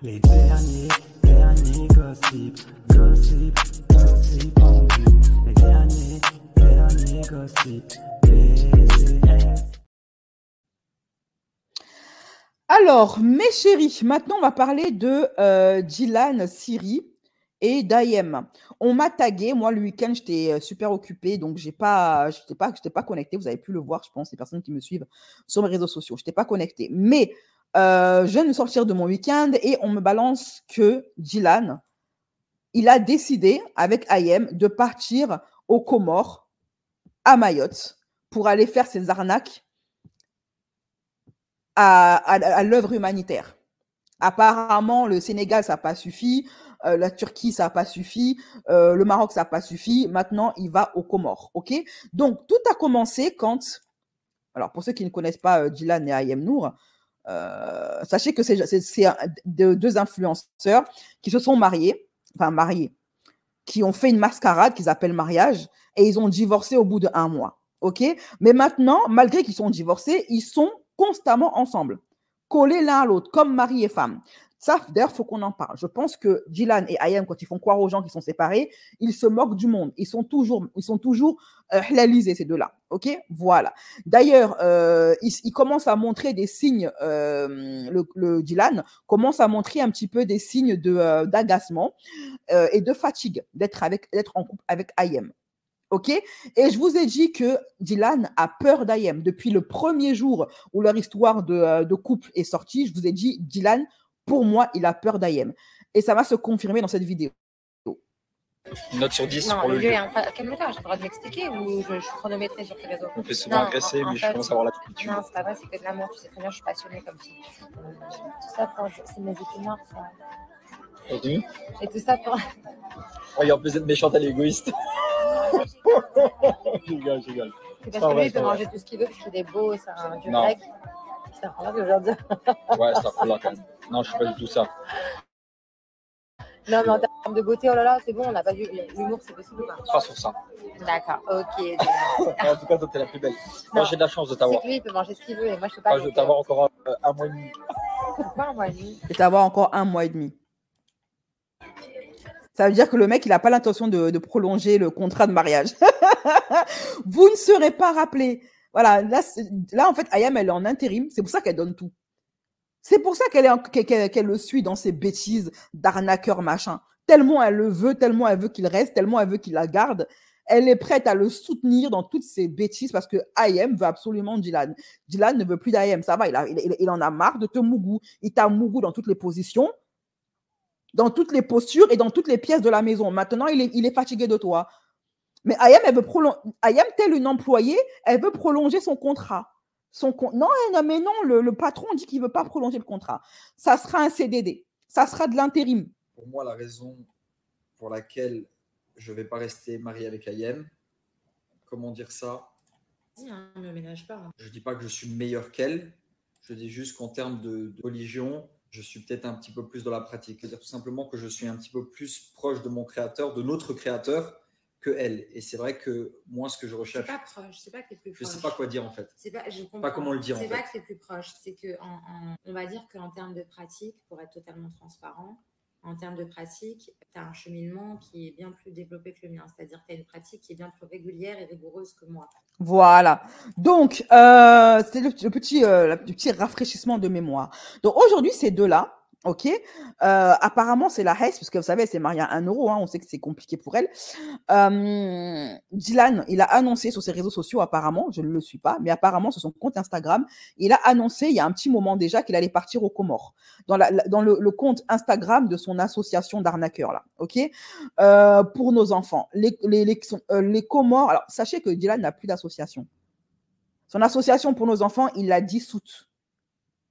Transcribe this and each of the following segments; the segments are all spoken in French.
Les derniers gossip en vue. Les derniers gossip, BCS. Alors, mes chéris, maintenant on va parler de Dylan, Siri et d'IM. On m'a tagué, moi le week-end j'étais super occupée, donc je n'étais pas connectée. Vous avez pu le voir, je pense, les personnes qui me suivent sur mes réseaux sociaux. Je n'étais pas connectée. Mais je viens de sortir de mon week-end et on me balance que Dylan, il a décidé avec IM de partir aux Comores, à Mayotte, pour aller faire ses arnaques à l'œuvre humanitaire. Apparemment, le Sénégal, ça n'a pas suffi. La Turquie, ça n'a pas suffi. Le Maroc, ça n'a pas suffi. Maintenant, il va aux Comores. OK? Donc, tout a commencé quand... Alors, pour ceux qui ne connaissent pas Dylan et Ayem Nour, sachez que c'est deux influenceurs qui se sont mariés, qui ont fait une mascarade qu'ils appellent mariage, et ils ont divorcé au bout d'1 mois. OK? Mais maintenant, malgré qu'ils sont divorcés, ils sont constamment ensemble, collés l'un à l'autre, comme mari et femme. Ça, d'ailleurs, il faut qu'on en parle. Je pense que Dylan et Ayem, quand ils font croire aux gens qu'ils sont séparés, ils se moquent du monde. Ils sont toujours halalisés, ces deux-là. OK? Voilà. D'ailleurs, il commence à montrer des signes, le Dylan commence à montrer un petit peu des signes d'agacement et de fatigue d'être en couple avec Ayem. OK? Et je vous ai dit que Dylan a peur d'Ayem. Depuis le premier jour où leur histoire de couple est sortie, je vous ai dit, Dylan, pour moi, il a peur d'Ayem. Et ça va se confirmer dans cette vidéo. Une note sur 10 non, pour le lieu est incroyable. Calme-toi, j'ai le droit de m'expliquer ou je suis chronométrée sur tes réseaux. On fait souvent agresser, mais je commence à avoir la culture. Non, c'est pas vrai, c'est que de l'amour. Tu sais très bien, je suis passionnée comme fille. Tout ça pour... C'est mes épinards, ça. Et tout ça pour... Oh, il y a en plus d'être méchante, elle est égoïste. Je rigole. C'est parce que lui, il peut manger tout ce qu'il veut, parce qu'il est beau, c'est un dieu grec. C'est un problème que je veux dire. Ouais, c'est un problème quand même. Non, je suis pas du tout ça. Non, mais en termes de beauté, oh là là, c'est bon, on n'a pas vu. L'humour, c'est possible ou pas? Pas sur ça. D'accord, ok. En tout cas, toi, t'es la plus belle. Moi, j'ai de la chance de t'avoir. C'est que lui, il peut manger ce qu'il veut, et moi, je peux pas. Moi, je vais t'avoir encore 1 mois et demi. Pourquoi 1 mois et demi? Je vais t'avoir encore 1 mois et demi. Ça veut dire que le mec, il n'a pas l'intention de prolonger le contrat de mariage. Vous ne serez pas rappelé. Voilà, là en fait, Ayam, elle est en intérim. C'est pour ça qu'elle donne tout. C'est pour ça qu'elle le suit dans ses bêtises d'arnaqueur machin. Tellement elle le veut, tellement elle veut qu'il reste, tellement elle veut qu'il la garde. Elle est prête à le soutenir dans toutes ses bêtises parce que Ayem veut absolument Dylan. Dylan ne veut plus d'Ayem. Ça va, il en a marre de te mougou. Il t'a mougou dans toutes les positions, dans toutes les postures et dans toutes les pièces de la maison. Maintenant, il est fatigué de toi. Mais Ayem, Ayem, telle une employée, elle veut prolonger son contrat. Non, mais non, le patron dit qu'il ne veut pas prolonger le contrat. Ça sera un CDD. Ça sera de l'intérim. Pour moi, la raison pour laquelle je ne vais pas rester marié avec Ayem, comment dire ça? Ne ménage pas. Je ne dis pas que je suis meilleur qu'elle. Je dis juste qu'en termes de religion, je suis peut-être un petit peu plus dans la pratique. C'est-à-dire tout simplement que je suis un petit peu plus proche de mon créateur, de notre créateur, que elle. Et c'est vrai que moi, ce que je recherche... C'est pas proche, c'est pas que t'es plus proche. Je sais pas quoi dire en fait. Je comprends. Pas comment le dire en fait. C'est pas que t'es plus proche, c'est que on va dire qu'en termes de pratique, pour être totalement transparent, en termes de pratique, tu as un cheminement qui est bien plus développé que le mien. C'est-à-dire que tu as une pratique qui est bien plus régulière et rigoureuse que moi. Voilà. Donc, c'était le petit rafraîchissement de mémoire. Donc, aujourd'hui, ces deux-là, OK, apparemment, c'est la Hesse, parce que vous savez, elle s'est mariée à 1 euro, hein, on sait que c'est compliqué pour elle. Dylan, il a annoncé sur ses réseaux sociaux, apparemment, je ne le suis pas, mais apparemment, sur son compte Instagram, il a annoncé, il y a un petit moment déjà, qu'il allait partir aux Comores, dans le compte Instagram de son association d'arnaqueurs, là, OK, pour nos enfants. Les Comores, alors, sachez que Dylan n'a plus d'association. Son association pour nos enfants, il l'a dissoute.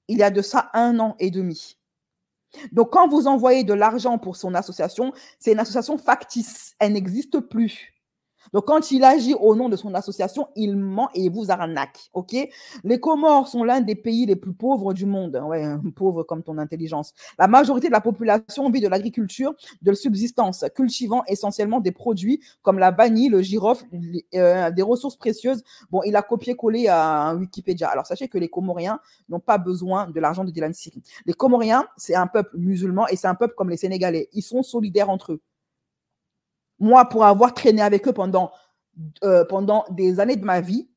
Il y a de ça 1 an et demi. Donc, quand vous envoyez de l'argent pour son association, c'est une association factice. Elle n'existe plus. Donc, quand il agit au nom de son association, il ment et il vous arnaque. OK? Les Comores sont l'un des pays les plus pauvres du monde. Ouais, pauvre comme ton intelligence. La majorité de la population vit de l'agriculture de subsistance, cultivant essentiellement des produits comme la vanille, le girofle, des ressources précieuses. Bon, il a copié-collé à Wikipédia. Alors, sachez que les Comoriens n'ont pas besoin de l'argent de Dylan Siri. Les Comoriens, c'est un peuple musulman et c'est un peuple comme les Sénégalais. Ils sont solidaires entre eux. Moi, pour avoir traîné avec eux pendant des années de ma vie,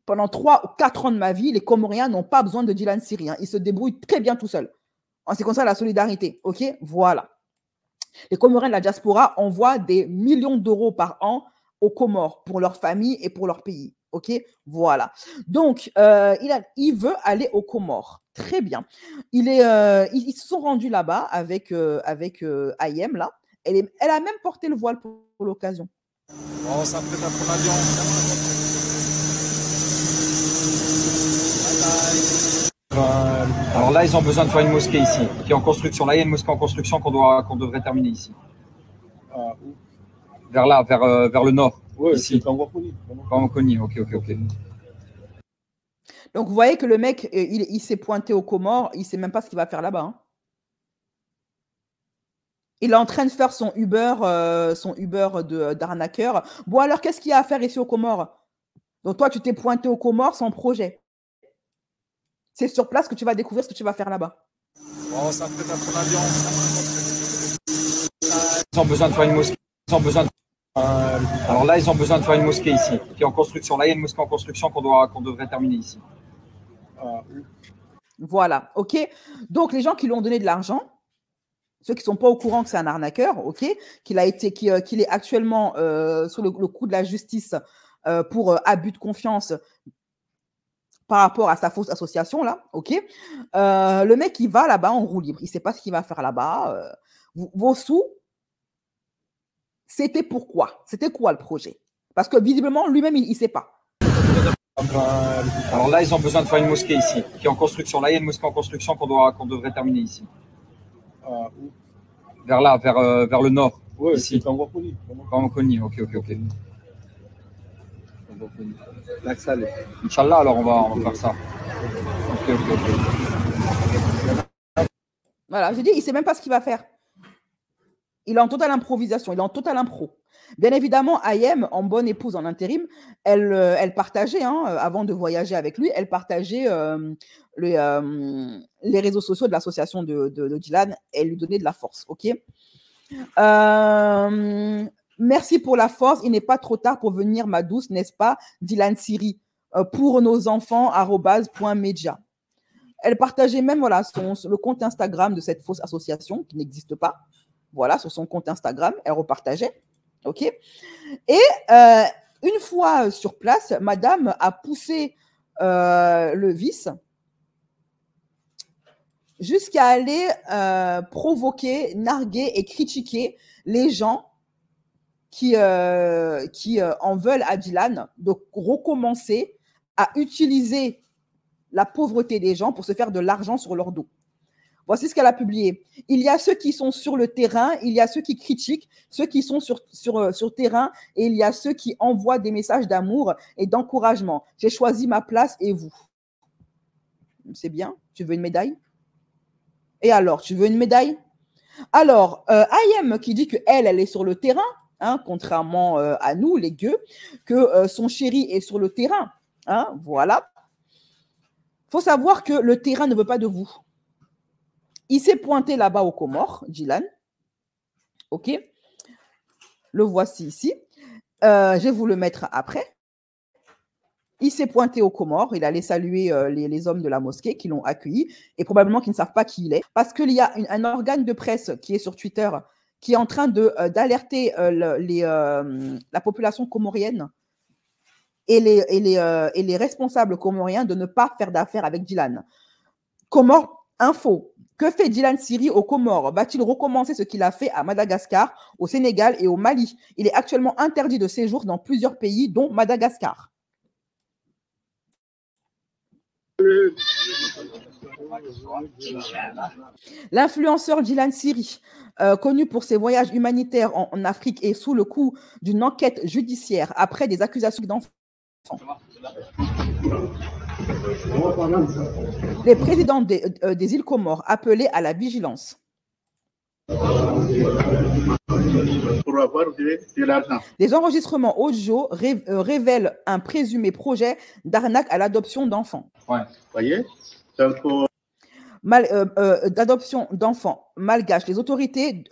pendant 3 ou 4 ans de ma vie, les Comoriens n'ont pas besoin de Dylan Siri. Ils se débrouillent très bien tout seuls. C'est comme ça la solidarité. OK? Voilà. Les Comoriens de la diaspora envoient des millions d'euros par an aux Comores pour leur famille et pour leur pays. OK? Voilà. Donc, il veut aller aux Comores. Très bien. Ils se sont rendus là-bas avec Ayem, là. Elle a même porté le voile pour l'occasion. On s'apprête à prendre l'avion. Alors là, ils ont besoin de faire une mosquée ici, qui est en construction. Là, il y a une mosquée en construction qu'on devrait terminer ici. Où? Vers là, vers le nord. Oui, ici. c'est Kangwakoni. Kangwakoni, ok. Donc, vous voyez que le mec, il s'est pointé aux Comores, il ne sait même pas ce qu'il va faire là-bas. Hein. Il est en train de faire son Uber d'arnaqueur. Bon, alors, qu'est-ce qu'il y a à faire ici aux Comores? Donc, toi, tu t'es pointé aux Comores sans projet. C'est sur place que tu vas découvrir ce que tu vas faire là-bas. On s'apprête à prendre l'avion. Ils ont besoin de faire une mosquée. Alors là, ils ont besoin de faire une mosquée ici, qui est en construction. Là, il y a une mosquée en construction qu'on devrait terminer ici. Où? Voilà, OK? Donc, les gens qui lui ont donné de l'argent, ceux qui ne sont pas au courant que c'est un arnaqueur, OK, qu'il est actuellement sous le coup de la justice pour abus de confiance par rapport à sa fausse association, là, OK, le mec, il va là-bas en roue libre. Il ne sait pas ce qu'il va faire là-bas. Vos sous, c'était pourquoi? C'était quoi le projet? Parce que visiblement, lui-même, il ne sait pas. Alors là, ils ont besoin de faire une mosquée ici, qui est en construction. Là, il y a une mosquée en construction qu'on devrait terminer ici. Où? Vers là, vers le nord. Oui, ici. c'est Kangwakoni. Kangwakoni, ok. Lac-Salé. Inch'Allah, alors on va faire ça. Ok. Voilà, je dis, il ne sait même pas ce qu'il va faire. Il est en totale improvisation, il est en totale impro. Bien évidemment, Ayem, en bonne épouse en intérim, elle partageait, avant de voyager avec lui, elle partageait les réseaux sociaux de l'association de Dylan. Elle lui donnait de la force, ok? Merci pour la force. Il n'est pas trop tard pour venir, ma douce, n'est-ce pas, Dylan Siri, pour nos enfants, @media. Elle partageait même le compte Instagram de cette fausse association qui n'existe pas. Voilà, sur son compte Instagram, elle repartageait. OK? Et une fois sur place, madame a poussé le vice jusqu'à aller provoquer, narguer et critiquer les gens qui en veulent à Dylan, de recommencer à utiliser la pauvreté des gens pour se faire de l'argent sur leur dos. Voici ce qu'elle a publié. Il y a ceux qui sont sur le terrain, il y a ceux qui critiquent, ceux qui sont sur terrain, et il y a ceux qui envoient des messages d'amour et d'encouragement. J'ai choisi ma place et vous. C'est bien? Tu veux une médaille? Et alors, tu veux une médaille? Alors, Ayem qui dit qu'elle est sur le terrain, contrairement à nous, les gueux, que son chéri est sur le terrain. Voilà. Il faut savoir que le terrain ne veut pas de vous. Il s'est pointé là-bas aux Comores, Dylan. OK? Le voici ici. Je vais vous le mettre après. Il s'est pointé aux Comores. Il allait saluer les hommes de la mosquée qui l'ont accueilli et probablement qui ne savent pas qui il est. Parce qu'il y a un organe de presse qui est sur Twitter qui est en train d'alerter la population comorienne et les responsables comoriens de ne pas faire d'affaires avec Dylan. Comores Info. Que fait Dylan Siri aux Comores? Va-t-il recommencer ce qu'il a fait à Madagascar, au Sénégal et au Mali? Il est actuellement interdit de séjour dans plusieurs pays, dont Madagascar. L'influenceur Dylan Siri, connu pour ses voyages humanitaires en Afrique, est sous le coup d'une enquête judiciaire après des accusations d'enfants. Les présidents des îles Comores appelés à la vigilance. Pour avoir de l'argent. Des enregistrements audio révèlent un présumé projet d'arnaque à l'adoption d'enfants. Ouais. Vous voyez? Donc, d'adoption d'enfants malgaches. Les autorités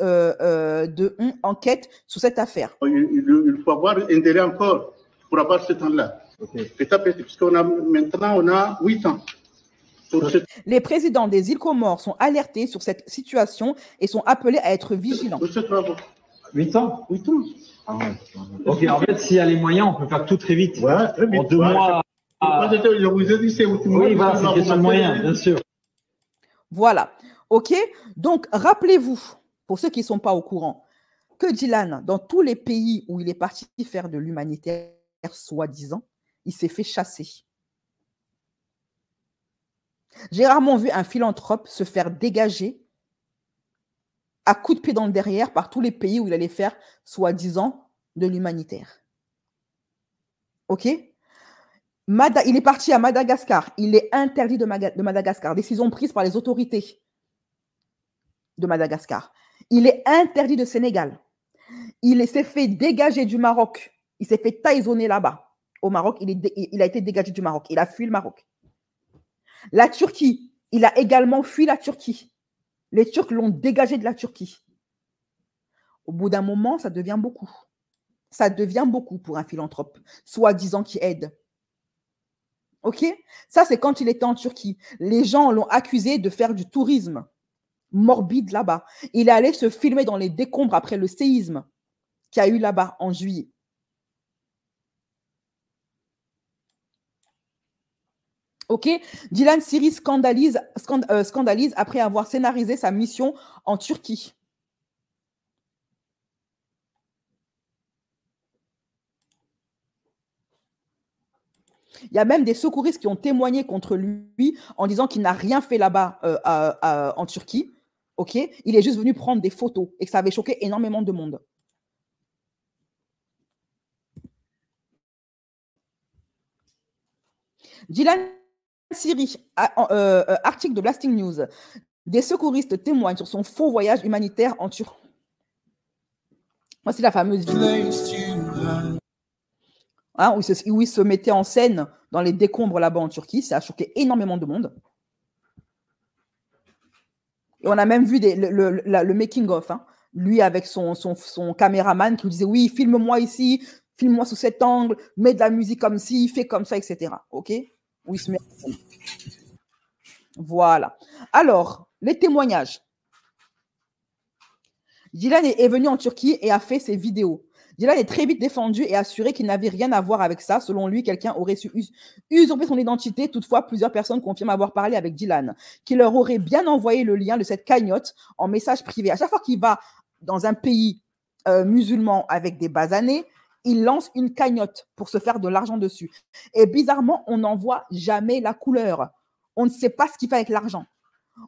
enquêtent sur cette affaire. il faut avoir un délai encore pour avoir ce temps-là. Ok. Petit à petit, puisqu'on a maintenant, on a 8 ans. Pour ce, Les présidents des îles Comores sont alertés sur cette situation et sont appelés à être vigilants. pour ce travail. 8 ans 8 ans. Ah ouais. Ok, en fait, s'il y a les moyens, on peut faire tout très vite. Ouais, très vite. En 2 Ouais, mois. Moi, je vous ai dit, c'est 8 mois. Oui, voilà, c'est une question de moyens, bien sûr. Voilà. OK? Donc, rappelez-vous, pour ceux qui ne sont pas au courant, que Dylan, dans tous les pays où il est parti faire de l'humanitaire, soi-disant, il s'est fait chasser. J'ai rarement vu un philanthrope se faire dégager à coups de pied dans le derrière par tous les pays où il allait faire, soi-disant, de l'humanitaire. OK? Il est parti à Madagascar. Il est interdit de Madagascar. Décision prise par les autorités de Madagascar. Il est interdit de Sénégal. Il s'est fait dégager du Maroc. Il s'est fait taïsonner là-bas. Au Maroc, il a été dégagé du Maroc. Il a fui le Maroc. La Turquie, il a également fui la Turquie. Les Turcs l'ont dégagé de la Turquie. Au bout d'un moment, ça devient beaucoup. Ça devient beaucoup pour un philanthrope, soi-disant qui aide. OK? Ça, c'est quand il était en Turquie. Les gens l'ont accusé de faire du tourisme morbide là-bas. Il est allé se filmer dans les décombres après le séisme qu'il y a eu là-bas en juillet. OK? Dylan Siri scandalise après avoir scénarisé sa mission en Turquie. Il y a même des secouristes qui ont témoigné contre lui en disant qu'il n'a rien fait là-bas en Turquie. OK? Il est juste venu prendre des photos et que ça avait choqué énormément de monde. Dylan Siri, article de Blasting News. Des secouristes témoignent sur son faux voyage humanitaire en Turquie. Voici la fameuse vidéo. Hein, où il se mettait en scène dans les décombres là-bas en Turquie. Ça a choqué énormément de monde. Et on a même vu le making-of. Hein, lui avec son caméraman qui lui disait « Oui, filme-moi ici, filme-moi sous cet angle, mets de la musique comme ci, fais comme ça, etc. » OK? Où il se met en scène. Voilà. Alors, les témoignages. Dylan est venu en Turquie et a fait ses vidéos. Dylan est très vite défendu et assuré qu'il n'avait rien à voir avec ça. Selon lui, quelqu'un aurait su usurper son identité. Toutefois, plusieurs personnes confirment avoir parlé avec Dylan, qui leur aurait bien envoyé le lien de cette cagnotte en message privé. À chaque fois qu'il va dans un pays musulman avec des basanés, il lance une cagnotte pour se faire de l'argent dessus. Et bizarrement, on n'en voit jamais la couleur. On ne sait pas ce qu'il fait avec l'argent.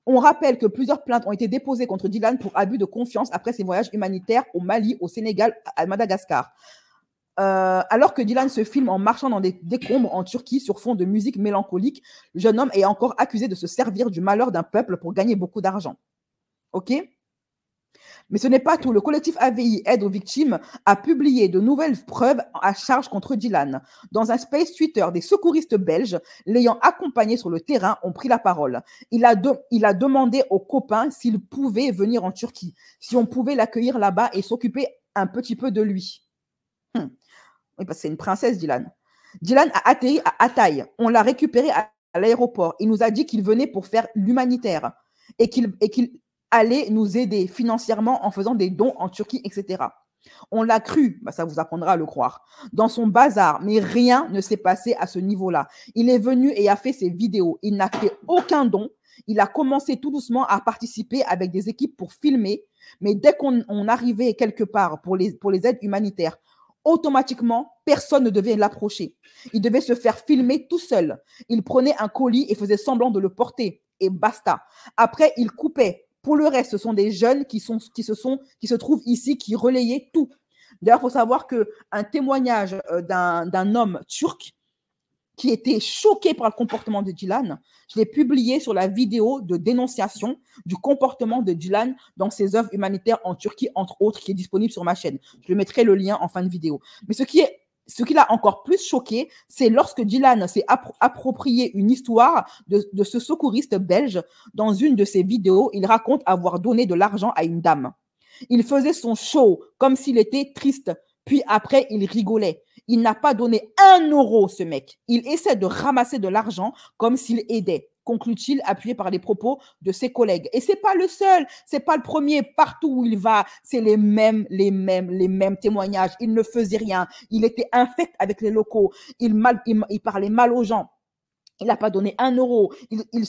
On rappelle que plusieurs plaintes ont été déposées contre Dylan pour abus de confiance après ses voyages humanitaires au Mali, au Sénégal, à Madagascar. Alors que Dylan se filme en marchant dans des décombres en Turquie sur fond de musique mélancolique, le jeune homme est encore accusé de se servir du malheur d'un peuple pour gagner beaucoup d'argent. OK? Mais ce n'est pas tout. Le collectif AVI Aide aux victimes a publié de nouvelles preuves à charge contre Dylan. Dans un space Twitter, des secouristes belges l'ayant accompagné sur le terrain ont pris la parole. Il a demandé aux copains s'ils pouvaient venir en Turquie, si on pouvait l'accueillir là-bas et s'occuper un petit peu de lui. Oui, parce que c'est une princesse, Dylan. Dylan a atterri à Hatay. On l'a récupéré à l'aéroport. Il nous a dit qu'il venait pour faire l'humanitaire et qu'il allait nous aider financièrement en faisant des dons en Turquie, etc. On l'a cru, ça vous apprendra à le croire, dans son bazar, mais rien ne s'est passé à ce niveau-là. Il est venu et a fait ses vidéos. Il n'a fait aucun don. Il a commencé tout doucement à participer avec des équipes pour filmer, mais dès qu'on arrivait quelque part pour les aides humanitaires, automatiquement, personne ne devait l'approcher. Il devait se faire filmer tout seul. Il prenait un colis et faisait semblant de le porter. et basta. Après, il coupait. Pour le reste, ce sont des jeunes qui se trouvent ici, qui relayaient tout. D'ailleurs, il faut savoir qu'un témoignage d'un homme turc qui était choqué par le comportement de Dilan, je l'ai publié sur la vidéo de dénonciation du comportement de Dilan dans ses œuvres humanitaires en Turquie, entre autres, qui est disponible sur ma chaîne. Je mettrai le lien en fin de vidéo. Mais ce qui l'a encore plus choqué, c'est lorsque Dilan s'est approprié une histoire de ce secouriste belge. Dans une de ses vidéos, il raconte avoir donné de l'argent à une dame. Il faisait son show comme s'il était triste. Puis après, il rigolait. Il n'a pas donné 1 euro, ce mec. Il essaie de ramasser de l'argent comme s'il aidait, conclut-il, appuyé par les propos de ses collègues. Et c'est pas le seul, c'est pas le premier. Partout où il va, c'est les mêmes témoignages. Il ne faisait rien. Il était infect avec les locaux. Il parlait mal aux gens. Il n'a pas donné 1 euro. Il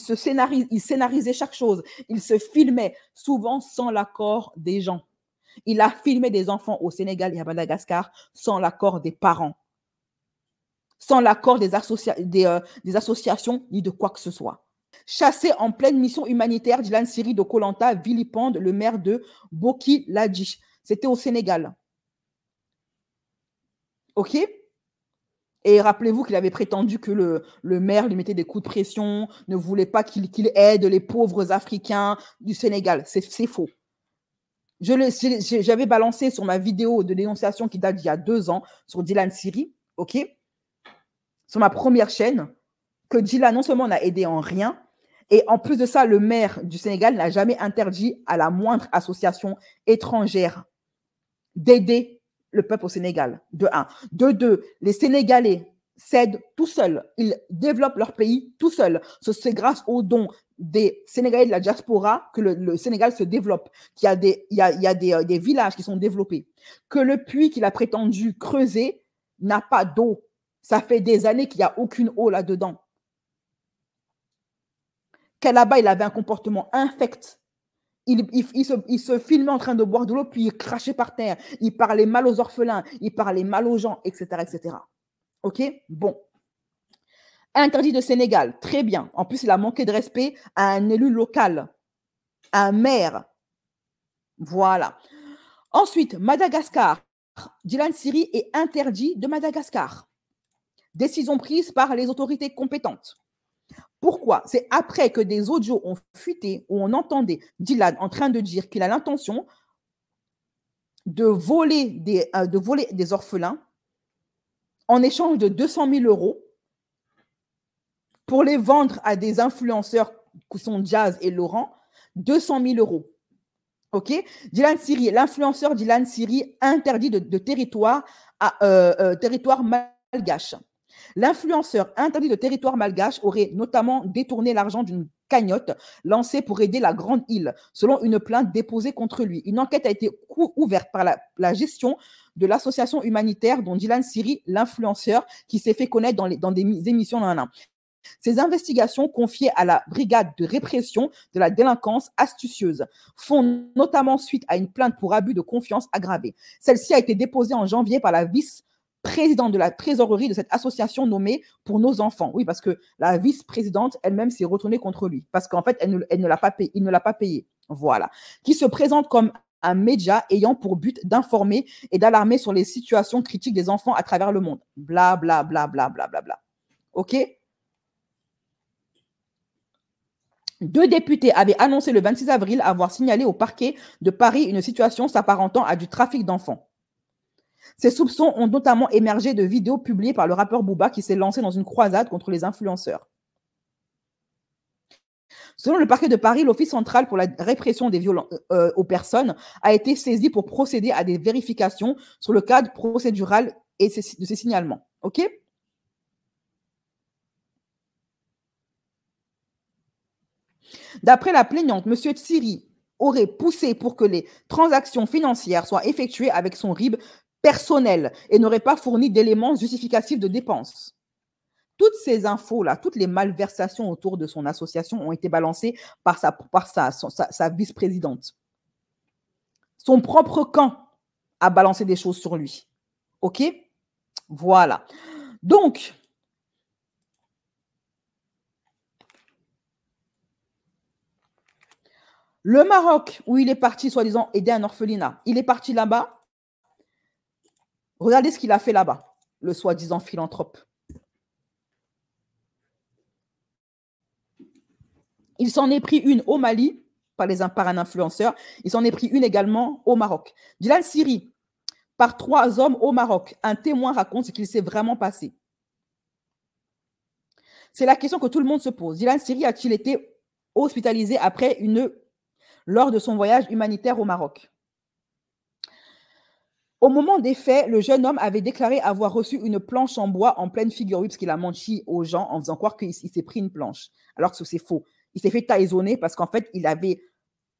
scénarisait chaque chose. Il se filmait, souvent sans l'accord des gens. Il a filmé des enfants au Sénégal et à Madagascar sans l'accord des parents, sans l'accord des associations ni de quoi que ce soit. Chassé en pleine mission humanitaire, Dilan Siri de Koh Lanta vilipende le maire de Boki Ladji. C'était au Sénégal. OK? Et rappelez-vous qu'il avait prétendu que le maire lui mettait des coups de pression, ne voulait pas qu'il aide les pauvres Africains du Sénégal. C'est faux. J'avais balancé sur ma vidéo de dénonciation qui date d'il y a 2 ans sur Dilan Siri, OK, sur ma première chaîne, que Dilan non seulement n'a aidé en rien, et en plus de ça, le maire du Sénégal n'a jamais interdit à la moindre association étrangère d'aider le peuple au Sénégal, de 1. De 2, les Sénégalais s'aident tout seuls. Ils développent leur pays tout seuls. C'est grâce aux dons des Sénégalais de la diaspora que le Sénégal se développe, qu'il y a des villages qui sont développés, que le puits qu'il a prétendu creuser n'a pas d'eau. Ça fait des années qu'il n'y a aucune eau là-dedans. Qu'à là-bas, il avait un comportement infect. Il se filmait en train de boire de l'eau, puis il crachait par terre. Il parlait mal aux orphelins, il parlait mal aux gens, etc. etc. OK? Bon. Interdit de Sénégal, très bien. En plus, il a manqué de respect à un élu local, un maire. Voilà. Ensuite, Madagascar. Dilan Siri est interdit de Madagascar. Décision prise par les autorités compétentes. Pourquoi? C'est après que des audios ont fuité où on entendait Dilan en train de dire qu'il a l'intention de voler des orphelins en échange de 200 000 euros pour les vendre à des influenceurs qui sont Jazz et Laurent, 200 000 euros. OK? Dilan Siri, l'influenceur Dilan Siri interdit de territoire territoire malgache. L'influenceur interdit de territoire malgache aurait notamment détourné l'argent d'une cagnotte lancée pour aider la Grande Île, selon une plainte déposée contre lui. Une enquête a été ouverte par la gestion de l'association humanitaire dont Dilan Siri, l'influenceur, qui s'est fait connaître dans des émissions. Ces investigations confiées à la brigade de répression de la délinquance astucieuse font notamment suite à une plainte pour abus de confiance aggravée. Celle-ci a été déposée en janvier par la vice-présidente de la trésorerie de cette association nommée Pour nos enfants. Oui, parce que la vice-présidente elle-même s'est retournée contre lui parce qu'en fait, il ne l'a pas payé. Voilà. Qui se présente comme un média ayant pour but d'informer et d'alarmer sur les situations critiques des enfants à travers le monde. Bla, bla, bla, bla, bla, bla, bla. OK? 2 députés avaient annoncé le 26 avril avoir signalé au parquet de Paris une situation s'apparentant à du trafic d'enfants. Ces soupçons ont notamment émergé de vidéos publiées par le rappeur Booba qui s'est lancé dans une croisade contre les influenceurs. Selon le parquet de Paris, l'Office central pour la répression des violences aux personnes a été saisi pour procéder à des vérifications sur le cadre procédural de ces signalements. OK? D'après la plaignante, M. Siri aurait poussé pour que les transactions financières soient effectuées avec son RIB personnel et n'aurait pas fourni d'éléments justificatifs de dépenses. Toutes ces infos-là, toutes les malversations autour de son association ont été balancées par sa vice-présidente. Son propre camp a balancé des choses sur lui. OK? Voilà. Donc, Le Maroc, où il est parti, soi-disant, aider un orphelinat, il est parti là-bas. Regardez ce qu'il a fait là-bas, le soi-disant philanthrope. Il s'en est pris une au Mali, par un influenceur. Il s'en est pris une également au Maroc. Dylan Siri, par 3 hommes au Maroc. Un témoin raconte ce qu'il s'est vraiment passé. C'est la question que tout le monde se pose. Dylan Siri a-t-il été hospitalisé lors de son voyage humanitaire au Maroc? Au moment des faits, le jeune homme avait déclaré avoir reçu une planche en bois en pleine figure, oui, parce qu'il a menti aux gens en faisant croire qu'il s'est pris une planche, alors que c'est faux. Il s'est fait taïsonner parce qu'en fait, il avait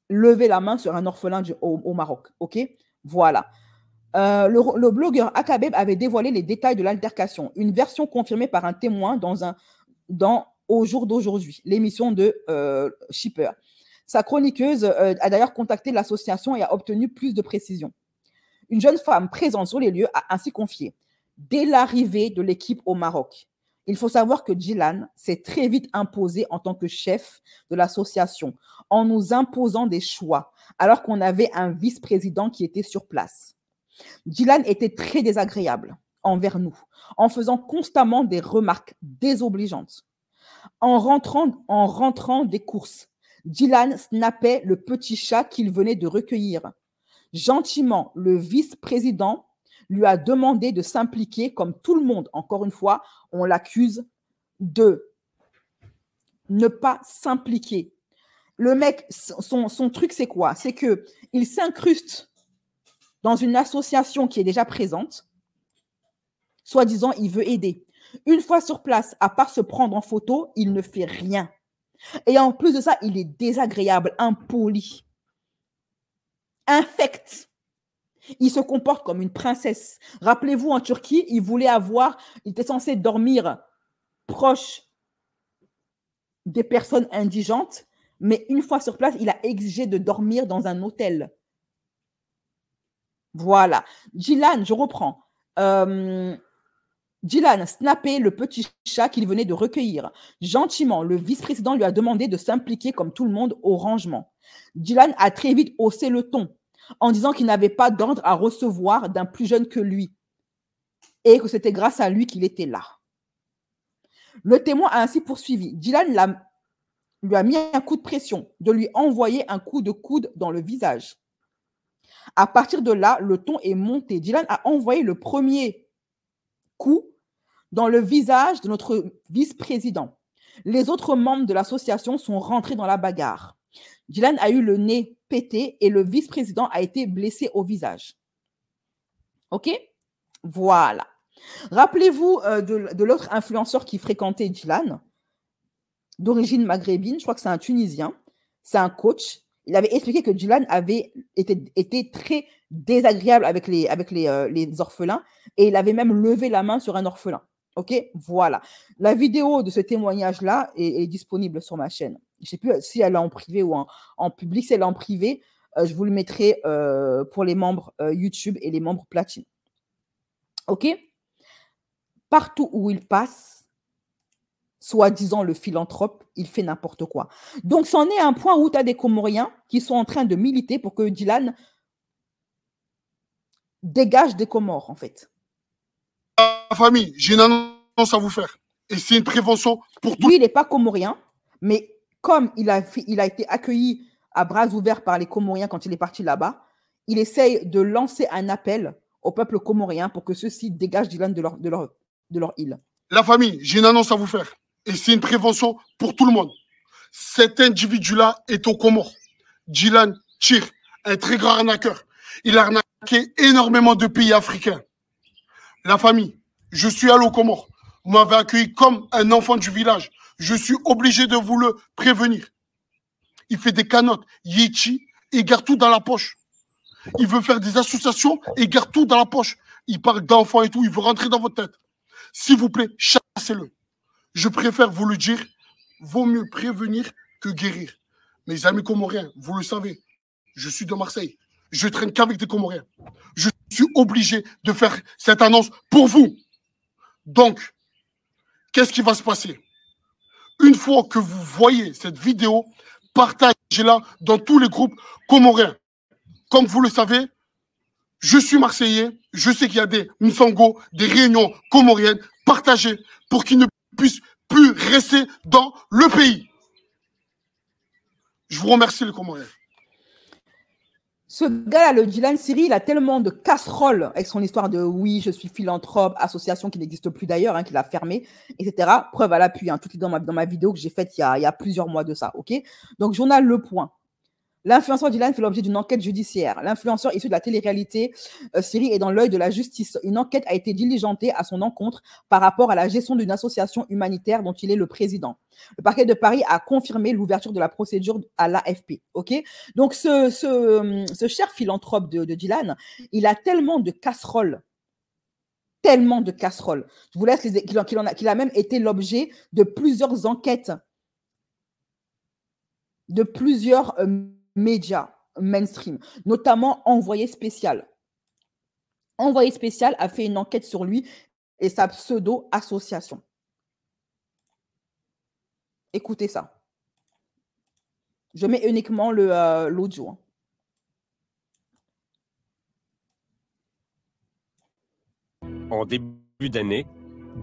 levé la main sur un orphelin au Maroc. Ok, voilà. Le blogueur Akabeb avait dévoilé les détails de l'altercation, une version confirmée par un témoin au jour d'aujourd'hui, l'émission de Shipper. Sa chroniqueuse a d'ailleurs contacté l'association et a obtenu plus de précisions. Une jeune femme présente sur les lieux a ainsi confié: dès l'arrivée de l'équipe au Maroc, il faut savoir que Dylan s'est très vite imposé en tant que chef de l'association, en nous imposant des choix, alors qu'on avait un vice-président qui était sur place. Dylan était très désagréable envers nous, en faisant constamment des remarques désobligeantes. En rentrant des courses, Dylan snappait le petit chat qu'il venait de recueillir. Gentiment, le vice-président lui a demandé de s'impliquer comme tout le monde. Encore une fois, on l'accuse de ne pas s'impliquer. Le mec, son truc, c'est quoi? C'est qu'il s'incruste dans une association qui est déjà présente. Soi-disant, il veut aider. Une fois sur place, à part se prendre en photo, il ne fait rien. Et en plus de ça, il est désagréable, impoli, infect. Il se comporte comme une princesse. Rappelez-vous, en Turquie, il était censé dormir proche des personnes indigentes, mais une fois sur place, il a exigé de dormir dans un hôtel. Voilà. Dylan, je reprends. Dylan snappait le petit chat qu'il venait de recueillir. Gentiment, le vice-président lui a demandé de s'impliquer comme tout le monde au rangement. Dylan a très vite haussé le ton en disant qu'il n'avait pas d'ordre à recevoir d'un plus jeune que lui et que c'était grâce à lui qu'il était là. Le témoin a ainsi poursuivi. Dylan lui a mis un coup de pression, de lui envoyer un coup de coude dans le visage. À partir de là, le ton est monté. Dylan a envoyé le premier coup dans le visage de notre vice-président. Les autres membres de l'association sont rentrés dans la bagarre. Dylan a eu le nez pété et le vice-président a été blessé au visage. OK? Voilà. Rappelez-vous de l'autre influenceur qui fréquentait Dylan, d'origine maghrébine, je crois que c'est un Tunisien, c'est un coach. Il avait expliqué que Dylan avait été très désagréable avec les orphelins et il avait même levé la main sur un orphelin. OK? Voilà. La vidéo de ce témoignage-là est disponible sur ma chaîne. Je ne sais plus si elle est en privé ou en public. Si elle est en privé, je vous le mettrai pour les membres YouTube et les membres platine. OK? Partout où il passe, soi-disant le philanthrope, il fait n'importe quoi. Donc, c'en est un point où tu as des Comoriens qui sont en train de militer pour que Dylan dégage des Comores, en fait. La famille, j'ai une annonce à vous faire. Et c'est une prévention pour tout. Lui, il n'est pas comorien, mais comme il a été accueilli à bras ouverts par les Comoriens quand il est parti là-bas, il essaye de lancer un appel au peuple comorien pour que ceux-ci dégagent Dylan de leur île. La famille, j'ai une annonce à vous faire. Et c'est une prévention pour tout le monde. Cet individu-là est aux Comores. Dylan Tchir, un très grand arnaqueur. Il a arnaqué énormément de pays africains. La famille, je suis allé aux Comores. Vous m'avez accueilli comme un enfant du village. Je suis obligé de vous le prévenir. Il fait des canottes, Yeti, il garde tout dans la poche. Il veut faire des associations et il garde tout dans la poche. Il parle d'enfants et tout, il veut rentrer dans votre tête. S'il vous plaît, chassez-le. Je préfère vous le dire, vaut mieux prévenir que guérir. Mes amis comoriens, vous le savez, je suis de Marseille. Je traîne qu'avec des Comoriens. Je suis obligé de faire cette annonce pour vous. Donc, qu'est-ce qui va se passer? Une fois que vous voyez cette vidéo, partagez là dans tous les groupes comoriens. Comme vous le savez, je suis Marseillais. Je sais qu'il y a des Msango, des réunions comoriennes partagées pour qu'ils ne puissent plus rester dans le pays. Je vous remercie, les Comoriens. Ce gars-là, le Dylan Siri, il a tellement de casseroles avec son histoire de oui, je suis philanthrope, association qui n'existe plus d'ailleurs, hein, qu'il a fermée, etc. Preuve à l'appui, hein, tout est dans ma vidéo que j'ai faite il y a plusieurs mois de ça. Ok. Donc, journal Le Point. L'influenceur Dylan fait l'objet d'une enquête judiciaire. L'influenceur issu de la télé-réalité Siri est dans l'œil de la justice. Une enquête a été diligentée à son encontre par rapport à la gestion d'une association humanitaire dont il est le président. Le parquet de Paris a confirmé l'ouverture de la procédure à l'AFP. Okay, donc, ce cher philanthrope de Dylan, il a tellement de casseroles. Tellement de casseroles. Je vous laisse qu'il a même été l'objet de plusieurs enquêtes, de plusieurs médias mainstream, notamment Envoyé Spécial. Envoyé Spécial a fait une enquête sur lui et sa pseudo-association. Écoutez ça. Je mets uniquement l'audio. Hein. En début d'année,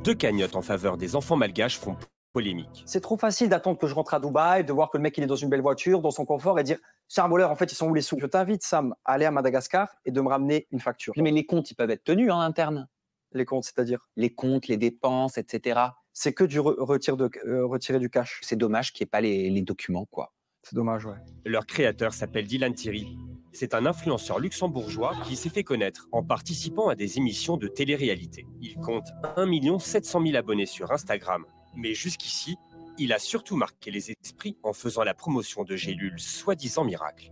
2 cagnottes en faveur des enfants malgaches font polémique. C'est trop facile d'attendre que je rentre à Dubaï, de voir que le mec il est dans une belle voiture, dans son confort et dire c'est un voleur, en fait ils sont où les sous? Je t'invite Sam à aller à Madagascar et de me ramener une facture. Mais les comptes ils peuvent être tenus en interne. Les comptes, c'est-à-dire? Les comptes, les dépenses, etc. C'est que du retirer du cash. C'est dommage qu'il n'y ait pas les documents, quoi. C'est dommage, ouais. Leur créateur s'appelle Dylan Thierry. C'est un influenceur luxembourgeois qui s'est fait connaître en participant à des émissions de télé-réalité. Il compte 1 700 000 abonnés sur Instagram. Mais jusqu'ici, il a surtout marqué les esprits en faisant la promotion de gélules soi-disant miracles.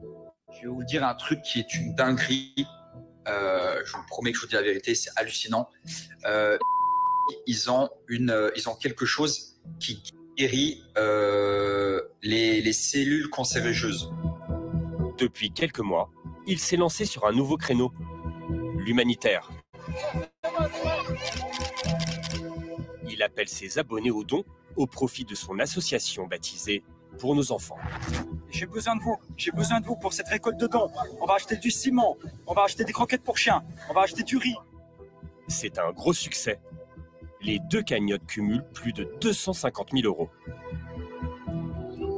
Je vais vous dire un truc qui est une dinguerie. Je vous promets que je vous dis la vérité, c'est hallucinant. Ils ont quelque chose qui guérit les cellules cancérigeuses. Depuis quelques mois, il s'est lancé sur un nouveau créneau, l'humanitaire. Il appelle ses abonnés aux dons au profit de son association baptisée Pour nos enfants. J'ai besoin de vous pour cette récolte de dons. On va acheter du ciment, on va acheter des croquettes pour chiens, on va acheter du riz. C'est un gros succès. Les 2 cagnottes cumulent plus de 250 000 €.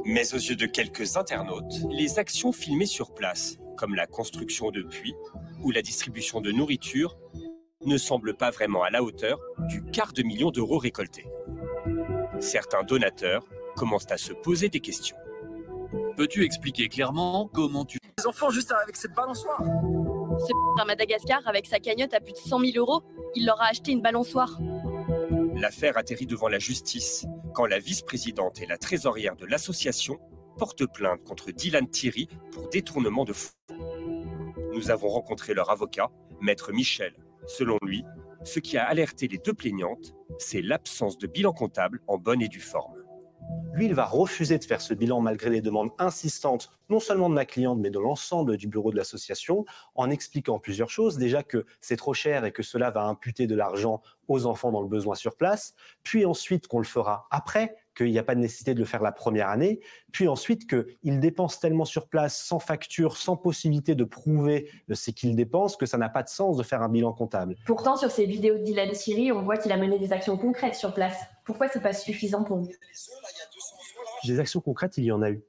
Mais aux yeux de quelques internautes, les actions filmées sur place, comme la construction de puits ou la distribution de nourriture, ne semblent pas vraiment à la hauteur du $250 000 récoltés. Certains donateurs commencent à se poser des questions. Peux-tu expliquer clairement comment tu... Les enfants juste avec cette balançoire. Ce à Madagascar, avec sa cagnotte à plus de 100 000 €, il leur a acheté une balançoire. L'affaire atterrit devant la justice quand la vice-présidente et la trésorière de l'association portent plainte contre Dylan Thierry pour détournement de fonds. Nous avons rencontré leur avocat, Maître Michel. Selon lui, ce qui a alerté les 2 plaignantes, c'est l'absence de bilan comptable en bonne et due forme. Lui, il va refuser de faire ce bilan malgré les demandes insistantes, non seulement de ma cliente, mais de l'ensemble du bureau de l'association, en expliquant plusieurs choses. Déjà que c'est trop cher et que cela va imputer de l'argent aux enfants dans le besoin sur place, puis ensuite qu'on le fera après, qu'il n'y a pas de nécessité de le faire la première année, puis ensuite qu'il dépense tellement sur place, sans facture, sans possibilité de prouver ce qu'il dépense, que ça n'a pas de sens de faire un bilan comptable. Pourtant, sur ces vidéos de Dylan Thierry, on voit qu'il a mené des actions concrètes sur place. Pourquoi c'est pas suffisant pour vous? Des actions concrètes, il y en a eu.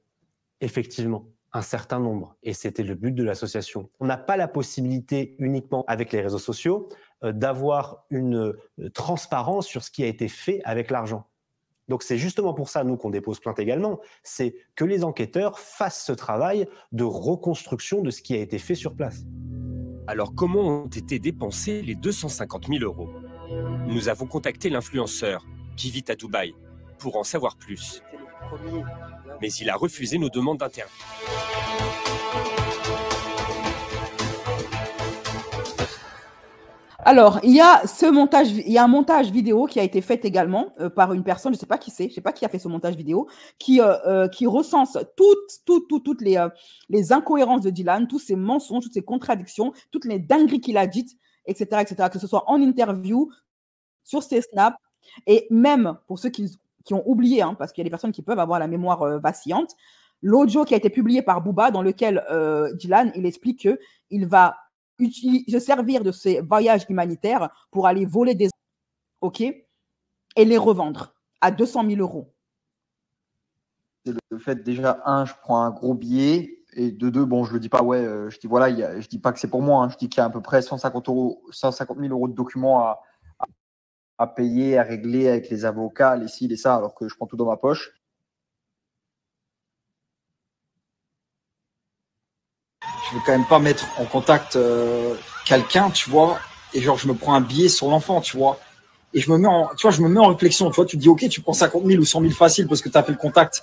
Effectivement, un certain nombre. Et c'était le but de l'association. On n'a pas la possibilité, uniquement avec les réseaux sociaux, d'avoir une transparence sur ce qui a été fait avec l'argent. Donc c'est justement pour ça, nous, qu'on dépose plainte également. C'est que les enquêteurs fassent ce travail de reconstruction de ce qui a été fait sur place. Alors comment ont été dépensés les 250 000 €? Nous avons contacté l'influenceur qui vit à Dubaï pour en savoir plus. Mais il a refusé nos demandes d'interview. Alors, il y a un montage vidéo qui a été fait également par une personne, je ne sais pas qui c'est, je ne sais pas qui a fait ce montage vidéo, qui recense toutes les incohérences de Dylan, tous ses mensonges, toutes ses contradictions, toutes les dingueries qu'il a dites, etc., que ce soit en interview, sur ses snaps, et même pour ceux qui ont oublié, hein, parce qu'il y a des personnes qui peuvent avoir la mémoire vacillante, l'audio qui a été publié par Booba dans lequel Dylan, il explique qu'il va se servir de ses voyages humanitaires pour aller voler des... OK, et les revendre à 200 000 €. C'est le fait, déjà, un, je prends un gros billet, et de deux, bon, je le dis pas, ouais, je dis voilà, je dis pas que c'est pour moi, hein, je dis qu'il y a à peu près 150 000 € de documents à payer, à régler avec les avocats, les ci, les ça, alors que je prends tout dans ma poche. Je veux quand même pas mettre en contact quelqu'un, tu vois, et genre je me prends un billet sur l'enfant, tu vois, et je me mets en réflexion, tu vois, tu te dis ok, tu prends 50 000 ou 100 000 facile parce que tu as fait le contact,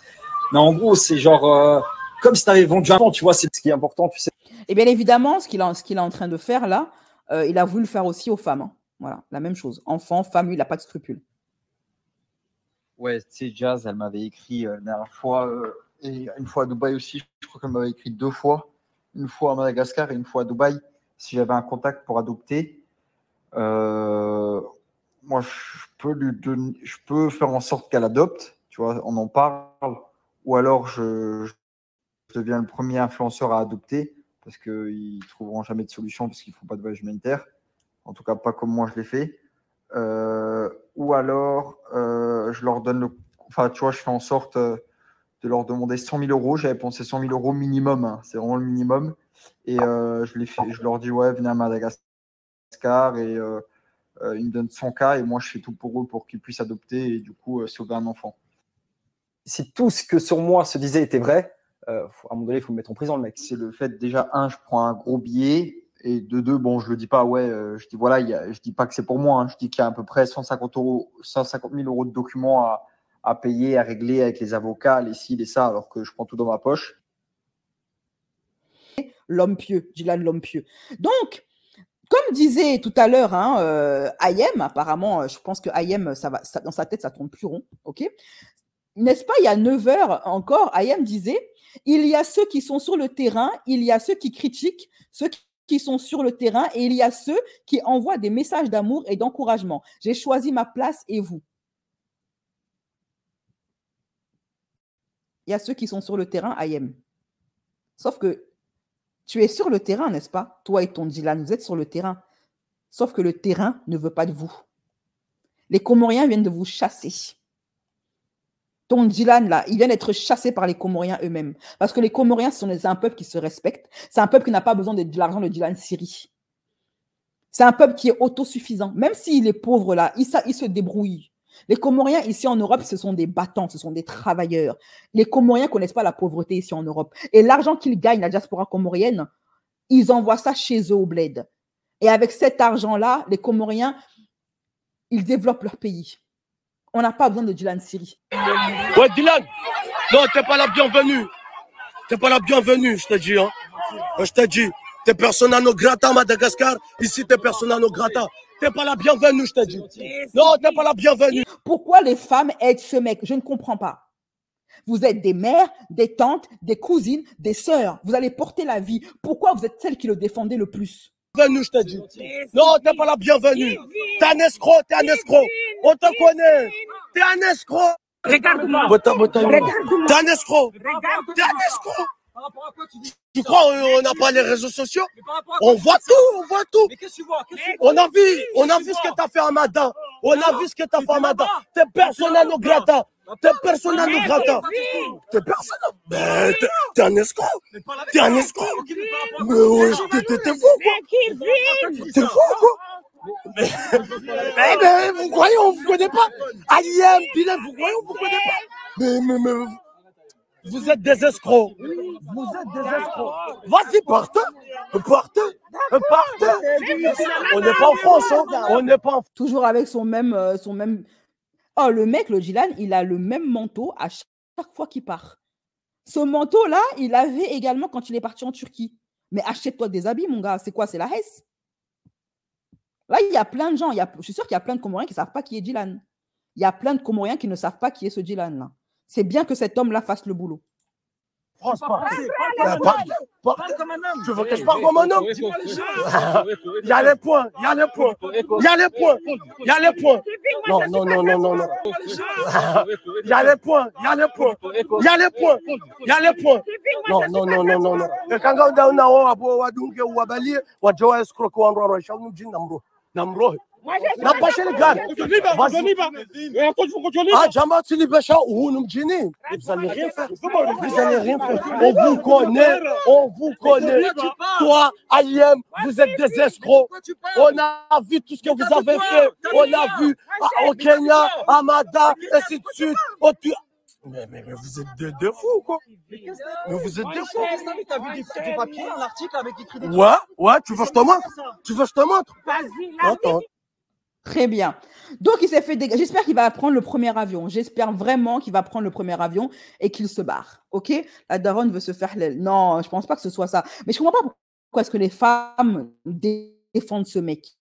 mais en gros c'est genre comme si tu avais vendu un enfant, tu vois, c'est ce qui est important, tu sais. Et bien évidemment, ce qu'il est en train de faire là, il a voulu le faire aussi aux femmes, hein. Voilà, la même chose, enfants, femmes, lui, il n'a pas de scrupules. Ouais, tu sais, Jazz, elle m'avait écrit la dernière fois, et une fois à Dubaï aussi, je crois qu'elle m'avait écrit 2 fois. Une fois à Madagascar et une fois à Dubaï, si j'avais un contact pour adopter. Moi, je peux faire en sorte qu'elle adopte, tu vois, on en parle, ou alors je deviens le premier influenceur à adopter, parce qu'ils ne trouveront jamais de solution, parce qu'ils ne font pas de voyage humanitaire, en tout cas pas comme moi je l'ai fait. Ou alors, je leur donne enfin, tu vois, je fais en sorte de leur demander 100 000 €. J'avais pensé 100 000 € minimum, hein. C'est vraiment le minimum. Et je leur dis, ouais, venez à Madagascar. Et ils me donnent 100 K et moi, je fais tout pour eux pour qu'ils puissent adopter et du coup, sauver un enfant. Si tout ce que sur moi se disait était vrai, à un moment donné, il faut me mettre en prison, le mec. C'est le fait, déjà, un, je prends un gros billet. Et de deux, bon, je le dis pas, ouais, je dis voilà, je dis pas que c'est pour moi, hein. Je dis qu'il y a à peu près 150 000 € de documents à payer, à régler avec les avocats, les ci, les ça, alors que je prends tout dans ma poche. L'homme pieux, Dylan l'homme pieux. Donc, comme disait tout à l'heure Ayem, apparemment, je pense que Ayem, dans sa tête, ça tourne plus rond, ok? N'est-ce pas, il y a 9 heures encore, Ayem disait, il y a ceux qui sont sur le terrain, il y a ceux qui critiquent, ceux qui sont sur le terrain, et il y a ceux qui envoient des messages d'amour et d'encouragement. J'ai choisi ma place et vous. Il y a ceux qui sont sur le terrain, Ayem. Sauf que tu es sur le terrain, n'est-ce pas? Toi et ton Dylan, vous êtes sur le terrain. Sauf que le terrain ne veut pas de vous. Les Comoriens viennent de vous chasser. Ton Dylan, là, il vient d'être chassé par les Comoriens eux-mêmes. Parce que les Comoriens, c'est un peuple qui se respecte. C'est un peuple qui n'a pas besoin de l'argent de Dylan Siri. C'est un peuple qui est autosuffisant. Même s'il est pauvre, là, il se débrouille. Les Comoriens, ici en Europe, ce sont des battants, ce sont des travailleurs. Les Comoriens ne connaissent pas la pauvreté ici en Europe. Et l'argent qu'ils gagnent, la diaspora comorienne, ils envoient ça chez eux au bled. Et avec cet argent-là, les Comoriens, ils développent leur pays. On n'a pas besoin de Dylan Siri. Ouais, Dylan, non, t'es pas la bienvenue. T'es pas la bienvenue, je te dis. Hein. Je te dis, t'es persona non grata à Madagascar. Ici, t'es persona non grata. T'es pas la bienvenue, je te dis. Non, t'es pas la bienvenue. Pourquoi les femmes aident ce mec? Je ne comprends pas. Vous êtes des mères, des tantes, des cousines, des sœurs. Vous allez porter la vie. Pourquoi vous êtes celles qui le défendez le plus? Bienvenue, je te dis. Non, t'es pas la bienvenue. T'es un escroc, t'es un escroc. On te connaît. T'es un escroc. Regarde-moi. T'es un escroc. T'es un escroc. Tu crois on n'a pas les réseaux sociaux? On voit tout, on voit tout. On a vu ce que t'as fait à Mada. On a vu ce que t'as fait à Mada. T'es persona non grata. T'es persona non grata. T'es persona. Mais t'es un escroc. T'es un escroc. Mais ouais, t'es fou quoi. T'es fou quoi. Mais vous croyez on vous connaît pas? Ayem, Dylan, vous croyez on vous connaît pas? Mais vous êtes des escrocs. Vous êtes des escrocs. Vas-y, partez. Partez. On n'est pas en France, hein. On n'est pas en... Toujours avec son même... Oh, le mec, le Dylan, il a le même manteau à chaque fois qu'il part. Ce manteau-là, il avait également quand il est parti en Turquie. Mais achète-toi des habits, mon gars. C'est quoi? C'est la Hesse. Là, il y a plein de gens. Je suis sûr qu'il y a plein de Comoriens qui ne savent pas qui est Dylan. Il y a plein de Comoriens qui ne savent pas qui est ce Dylan-là. C'est bien que cet homme-là fasse le boulot. France, parle. Parle comme un homme. Tu veux que je parle comme un homme? Il y a les points, il y a les points, il y a les points, il y a les points. Non. Il y a les points, il y a les points, il y a les points, il y a les points. Non. Et quand on a un abo wadunge wabali wajoa escroc wandro shamu jin namro. N'a pas chez les gars. Ah, Jamal Silibécha ou Numjini. Vous allez rien faire. Vous allez rien faire. On vous connaît. Toi, Ayem, vous êtes des escrocs. On a vu tout ce que vous avez fait. On a vu au Kenya, à Mada, et ainsi de suite. Mais vous êtes des fous, quoi. Mais vous êtes des fous. Tu as vu des papiers, un article avec écrit des trucs. Ouais, tu veux que je te montre? Tu veux que je te montre? Attends. Très bien. Donc, il s'est fait dégager. J'espère qu'il va prendre le premier avion. J'espère vraiment qu'il va prendre le premier avion et qu'il se barre. OK? La daronne veut se faire l'aile. Non, je ne pense pas que ce soit ça. Mais je ne comprends pas pourquoi est-ce que les femmes défendent ce mec.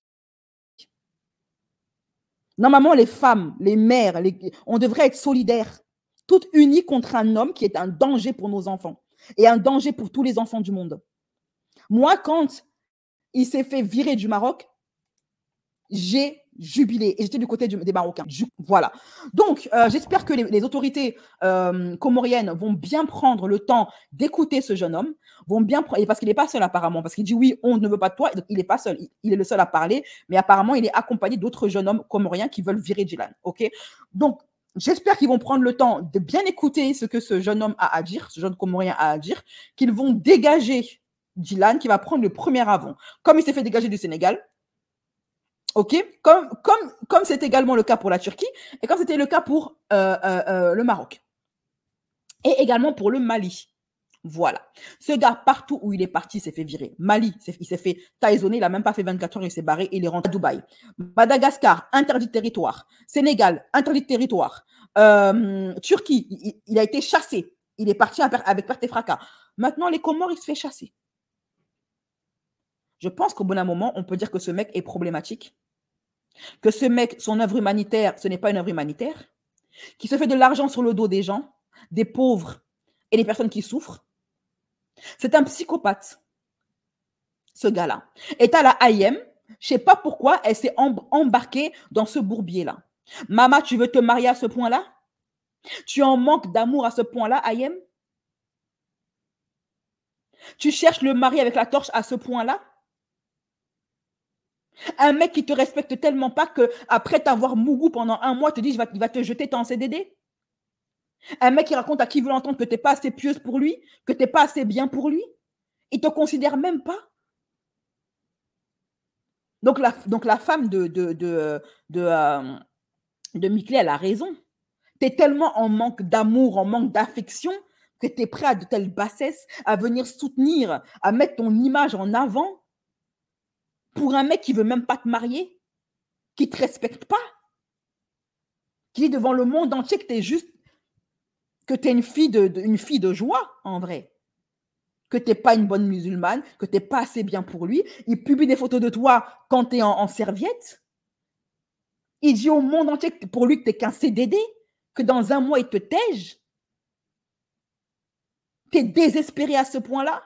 Normalement, les femmes, les mères, on devrait être solidaires, toutes unies contre un homme qui est un danger pour nos enfants et un danger pour tous les enfants du monde. Moi, quand il s'est fait virer du Maroc, j'ai jubilé et j'étais du côté des Marocains. Voilà. Donc, j'espère que les autorités comoriennes vont bien prendre le temps d'écouter ce jeune homme, parce qu'il n'est pas seul apparemment, parce qu'il dit oui, on ne veut pas de toi, il n'est pas seul, il est le seul à parler, mais apparemment, il est accompagné d'autres jeunes hommes comoriens qui veulent virer Dylan. OK? Donc, j'espère qu'ils vont prendre le temps de bien écouter ce que ce jeune homme a à dire, ce jeune comorien a à dire, qu'ils vont dégager Dylan, qui va prendre le premier avion, comme il s'est fait dégager du Sénégal. OK, comme c'est également le cas pour la Turquie et comme c'était le cas pour le Maroc et également pour le Mali. Voilà. Ce gars, partout où il est parti, s'est fait virer. Mali, il s'est fait taïsonner, il n'a même pas fait 24 heures, il s'est barré, il est rentré à Dubaï. Madagascar, interdit de territoire. Sénégal, interdit de territoire. Turquie, il a été chassé. Il est parti avec perte et fracas. Maintenant, les Comores, il se fait chasser. Je pense qu'au bout d'un moment, on peut dire que ce mec est problématique, que ce mec, son œuvre humanitaire, ce n'est pas une œuvre humanitaire, qui se fait de l'argent sur le dos des gens, des pauvres et des personnes qui souffrent. C'est un psychopathe, ce gars-là. Et t'as la Ayem, je ne sais pas pourquoi, elle s'est embarquée dans ce bourbier-là. Maman, tu veux te marier à ce point-là? Tu en manques d'amour à ce point-là, Ayem? Tu cherches le mari avec la torche à ce point-là? Un mec qui te respecte tellement pas qu'après t'avoir mougou pendant un mois, te dit il va te jeter ton CDD. Un mec qui raconte à qui veut l'entendre que tu n'es pas assez pieuse pour lui, que tu n'es pas assez bien pour lui. Il ne te considère même pas. Donc la femme de Miklé, elle a raison. Tu es tellement en manque d'amour, en manque d'affection, que tu es prêt à de telles bassesses, à venir soutenir, à mettre ton image en avant pour un mec qui ne veut même pas te marier, qui ne te respecte pas, qui dit devant le monde entier que tu es juste, que tu es une fille de joie, en vrai. Que tu n'es pas une bonne musulmane, que tu n'es pas assez bien pour lui. Il publie des photos de toi quand tu es en serviette. Il dit au monde entier pour lui que tu n'es qu'un CDD, que dans un mois, il te tège. Tu es désespéré à ce point-là.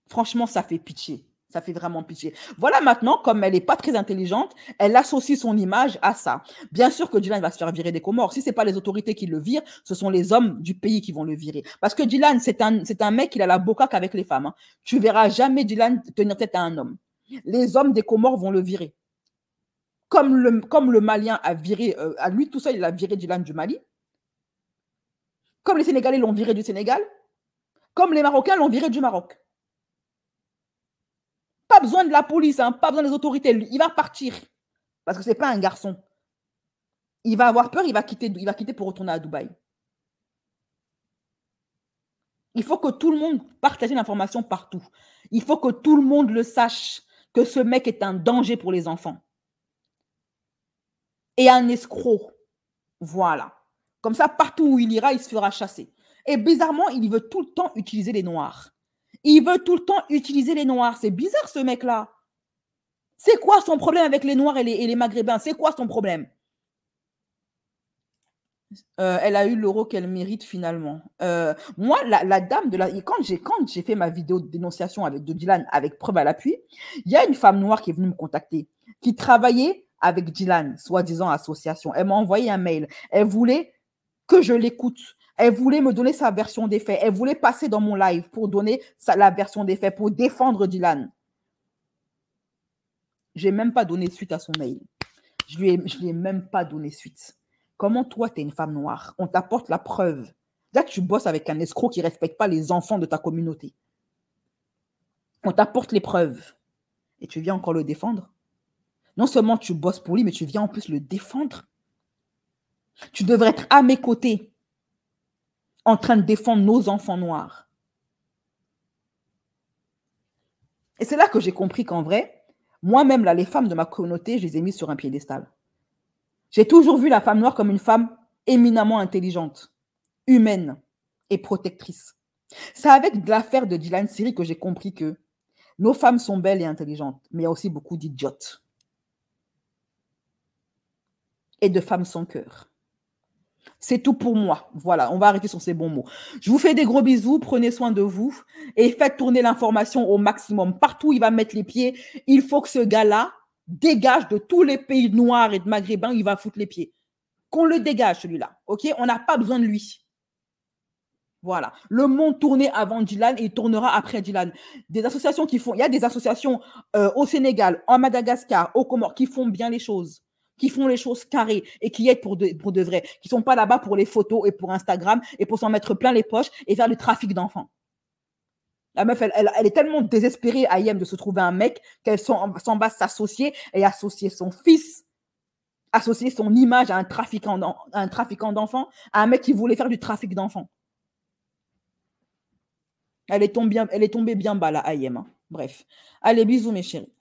Franchement, ça fait pitié. Ça fait vraiment pitié. Voilà maintenant, comme elle n'est pas très intelligente, elle associe son image à ça. Bien sûr que Dylan va se faire virer des Comores. Si ce n'est pas les autorités qui le virent, ce sont les hommes du pays qui vont le virer. Parce que Dylan, c'est un mec, il a la bocaque avec les femmes. Hein. Tu ne verras jamais Dylan tenir tête à un homme. Les hommes des Comores vont le virer. Comme le Malien a viré, à lui tout seul, il a viré Dylan du Mali. Comme les Sénégalais l'ont viré du Sénégal. Comme les Marocains l'ont viré du Maroc. Pas besoin de la police, hein, pas besoin des autorités. Il va partir. Parce que ce n'est pas un garçon. Il va avoir peur, il va quitter pour retourner à Dubaï. Il faut que tout le monde partage l'information partout. Il faut que tout le monde le sache, que ce mec est un danger pour les enfants. Et un escroc. Voilà. Comme ça, partout où il ira, il se fera chasser. Et bizarrement, il veut tout le temps utiliser les Noirs. Il veut tout le temps utiliser les Noirs. C'est bizarre, ce mec-là. C'est quoi son problème avec les Noirs et les Maghrébins? C'est quoi son problème? Elle a eu l'euro qu'elle mérite finalement. Moi, la dame de la... Quand j'ai fait ma vidéo de dénonciation de Dylan avec preuve à l'appui, il y a une femme noire qui est venue me contacter, qui travaillait avec Dylan, soi-disant association. Elle m'a envoyé un mail. Elle voulait que je l'écoute. Elle voulait me donner sa version des faits. Elle voulait passer dans mon live pour donner la version des faits, pour défendre Dylan. Je n'ai même pas donné suite à son mail. Je lui ai même pas donné suite. Comment toi, tu es une femme noire? On t'apporte la preuve. Là, tu bosses avec un escroc qui ne respecte pas les enfants de ta communauté. On t'apporte les preuves. Et tu viens encore le défendre? Non seulement tu bosses pour lui, mais tu viens en plus le défendre. Tu devrais être à mes côtés en train de défendre nos enfants noirs. Et c'est là que j'ai compris qu'en vrai, moi-même, là, les femmes de ma communauté, je les ai mises sur un piédestal. J'ai toujours vu la femme noire comme une femme éminemment intelligente, humaine et protectrice. C'est avec l'affaire de Dylan Siri que j'ai compris que nos femmes sont belles et intelligentes, mais il y a aussi beaucoup d'idiotes et de femmes sans cœur. C'est tout pour moi. Voilà, on va arrêter sur ces bons mots. Je vous fais des gros bisous, prenez soin de vous et faites tourner l'information au maximum. Partout où il va mettre les pieds, il faut que ce gars-là dégage de tous les pays noirs et de maghrébins, il va foutre les pieds. Qu'on le dégage, celui-là. OK? On n'a pas besoin de lui. Voilà. Le monde tournait avant Dylan et il tournera après Dylan. Des associations qui font... Il y a des associations au Sénégal, en Madagascar, aux Comores, qui font bien les choses, qui font les choses carrées et qui aident pour de vrai, qui ne sont pas là-bas pour les photos et pour Instagram et pour s'en mettre plein les poches et faire le trafic d'enfants. La meuf, elle est tellement désespérée, Ayem, de se trouver un mec qu'elle s'en va s'associer et associer son fils, associer son image à un trafiquant d'enfants, à un mec qui voulait faire du trafic d'enfants. Elle est tombée bien bas, là, Ayem. Hein. Bref. Allez, bisous, mes chéris.